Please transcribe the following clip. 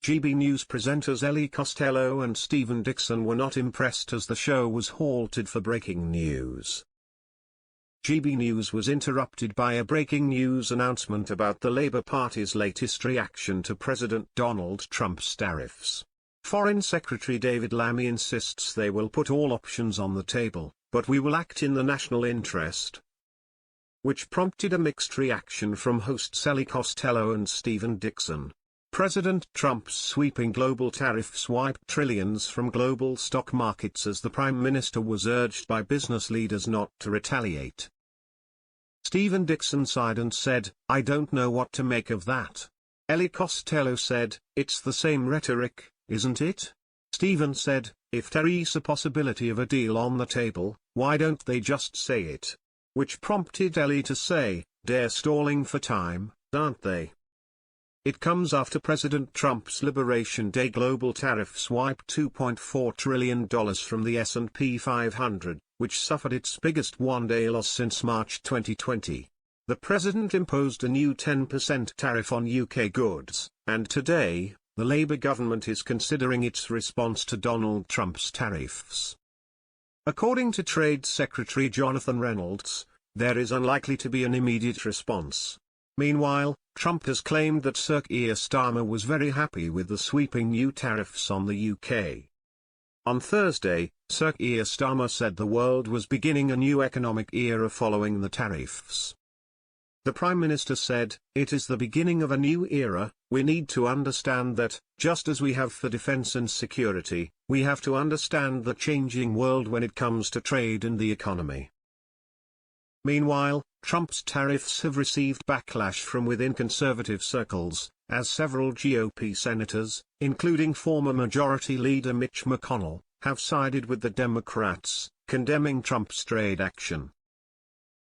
GB News presenters Ellie Costello and Dixon were not impressed as the show was halted for breaking news. GB News was interrupted by a breaking news announcement about the Labour Party's latest reaction to President Donald Trump's tariffs. Foreign Secretary David Lammy insists they will put all options on the table, but we will act in the national interest, which prompted a mixed reaction from hosts Ellie Costello and Dixon. President Trump's sweeping global tariffs wiped trillions from global stock markets as the Prime Minister was urged by business leaders not to retaliate. Dixon sighed and said, "I don't know what to make of that." Ellie Costello said, "It's the same rhetoric, isn't it?" Stephen said, "If there is a possibility of a deal on the table, why don't they just say it?" Which prompted Ellie to say, "They're stalling for time, aren't they?" It comes after President Trump's Liberation Day global tariffs wiped $2.4 trillion from the S&P 500, which suffered its biggest one-day loss since March 2020. The president imposed a new 10% tariff on UK goods, and today, the Labour government is considering its response to Donald Trump's tariffs. According to Trade Secretary Jonathan Reynolds, there is unlikely to be an immediate response. Meanwhile, Trump has claimed that Sir Keir Starmer was very happy with the sweeping new tariffs on the UK. On Thursday, Sir Keir Starmer said the world was beginning a new economic era following the tariffs. The Prime Minister said, "It is the beginning of a new era. We need to understand that, just as we have for defense and security, we have to understand the changing world when it comes to trade and the economy." Meanwhile, Trump's tariffs have received backlash from within conservative circles, as several GOP senators, including former Majority Leader Mitch McConnell, have sided with the Democrats, condemning Trump's trade action.